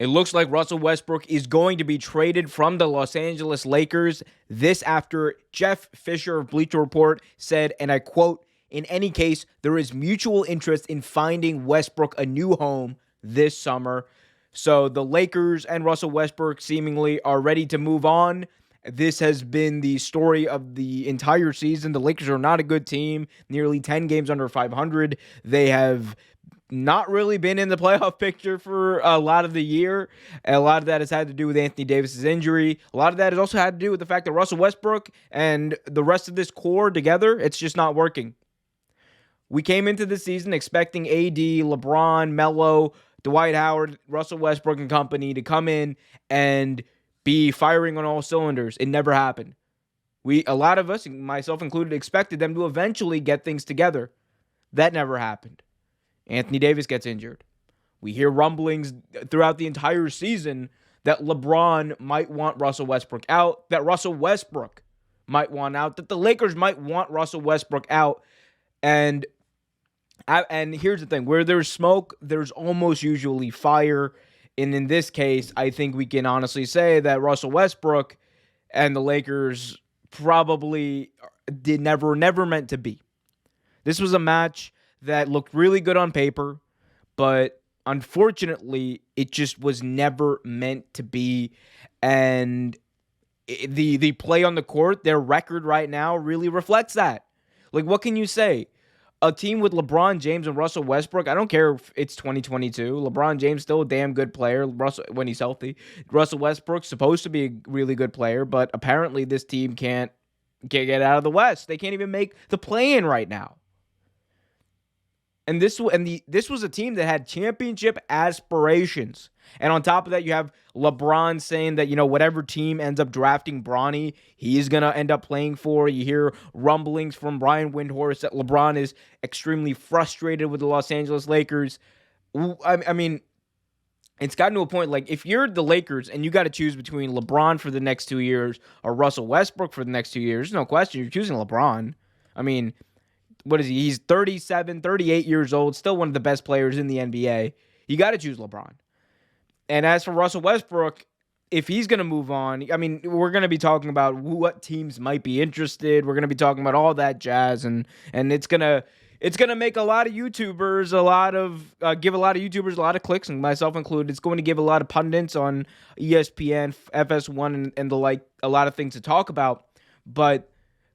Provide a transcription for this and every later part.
It looks like Russell Westbrook is going to be traded from the Los Angeles Lakers. This after Jeff Fisher of Bleacher Report said, and I quote, "In any case, there is mutual interest in finding Westbrook a new home this summer." So the Lakers and Russell Westbrook seemingly are ready to move on. This has been the story of the entire season. The Lakers are not a good team, nearly 10 games under 500. They have not really been in the playoff picture for a lot of the year. And a lot of that has had to do with Anthony Davis's injury. A lot of that has also had to do with the fact that Russell Westbrook and the rest of this core together, it's just not working. We came into the season expecting AD, LeBron, Melo, Dwight Howard, Russell Westbrook and company to come in and be firing on all cylinders. It never happened. A lot of us, myself included, expected them to eventually get things together. That never happened. Anthony Davis gets injured. We hear rumblings throughout the entire season that LeBron might want Russell Westbrook out, that Russell Westbrook might want out, that the Lakers might want Russell Westbrook out. And here's the thing, where there's smoke, there's almost usually fire. And in this case, I think we can honestly say that Russell Westbrook and the Lakers probably never meant to be. This was a match that looked really good on paper, but unfortunately, it just was never meant to be. And the play on the court, their record right now really reflects that. Like, what can you say? A team with LeBron James and Russell Westbrook, I don't care if it's 2022. LeBron James still a damn good player when he's healthy. Russell Westbrook's supposed to be a really good player, but apparently this team can't get out of the West. They can't even make the play-in right now. And this was a team that had championship aspirations. And on top of that, you have LeBron saying that, whatever team ends up drafting Bronny, he's going to end up playing for. You hear rumblings from Brian Windhorst that LeBron is extremely frustrated with the Los Angeles Lakers. I mean, it's gotten to a point, like, if you're the Lakers and you got to choose between LeBron for the next 2 years or Russell Westbrook for the next 2 years, no question, you're choosing LeBron. I mean, what is he? He's 37, 38 years old, still one of the best players in the NBA. You got to choose LeBron. And as for Russell Westbrook, if he's going to move on, I mean, we're going to be talking about what teams might be interested. We're going to be talking about all that jazz, and it's going to make a lot of YouTubers give a lot of YouTubers a lot of clicks, and myself included. It's going to give a lot of pundits on ESPN, FS1, and the like, a lot of things to talk about. But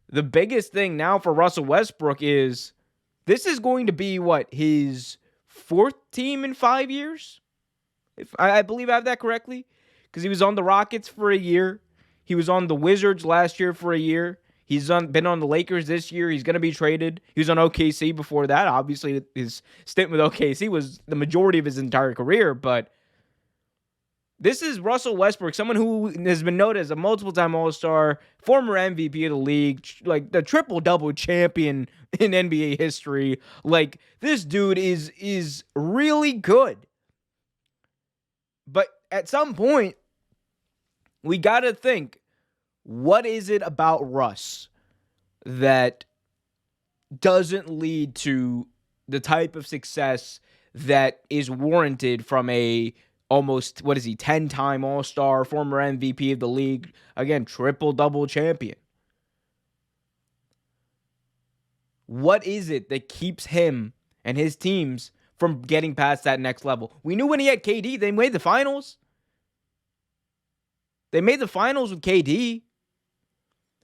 the biggest thing now for Russell Westbrook is this is going to be, his fourth team in 5 years? If I believe I have that correctly, because he was on the Rockets for a year. He was on the Wizards last year for a year. He's been on the Lakers this year. He's going to be traded. He was on OKC before that. Obviously, his stint with OKC was the majority of his entire career, but this is Russell Westbrook, someone who has been noted as a multiple-time All-Star, former MVP of the league, like the triple-double champion in NBA history. Like, this dude is really good. But at some point, we got to think, what is it about Russ that doesn't lead to the type of success that is warranted from a almost, 10-time All-Star, former MVP of the league, again, triple-double champion? What is it that keeps him and his teams from getting past that next level? We knew when he had KD, they made the finals. They made the finals with KD.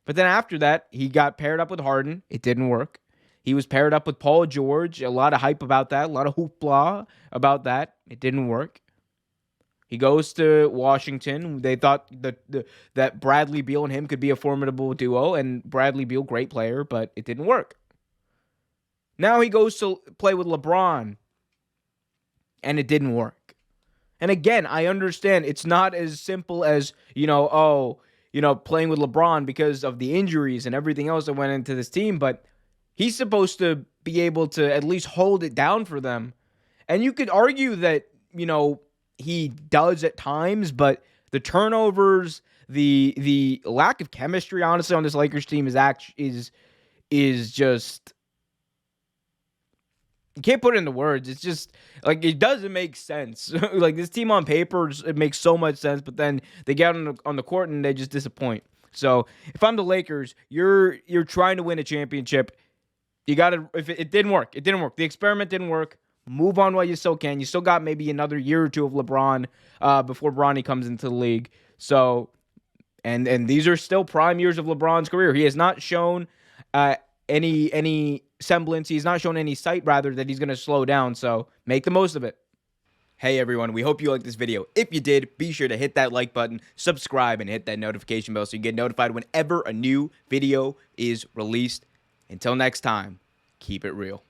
But then after that, he got paired up with Harden. It didn't work. He was paired up with Paul George. A lot of hype about that. A lot of hoopla about that. It didn't work. He goes to Washington. They thought that Bradley Beal and him could be a formidable duo. And Bradley Beal, great player, but it didn't work. Now he goes to play with LeBron. And it didn't work. And again, I understand it's not as simple as, playing with LeBron because of the injuries and everything else that went into this team. But he's supposed to be able to at least hold it down for them. And you could argue that, he does at times, but the turnovers, the lack of chemistry, honestly, on this Lakers team is just You can't put it into words. It's just like it doesn't make sense. Like this team on paper, it makes so much sense, but then they get on the court and they just disappoint. So if I'm the Lakers, you're trying to win a championship. You gotta. If it didn't work, it didn't work. The experiment didn't work. Move on while you still can. You still got maybe another year or two of LeBron before Bronny comes into the league. So and these are still prime years of LeBron's career. He has not shown any semblance. He's not shown any sight, rather, that he's going to slow down. So make the most of it. Hey, everyone. We hope you liked this video. If you did, be sure to hit that like button, subscribe, and hit that notification bell so you get notified whenever a new video is released. Until next time, keep it real.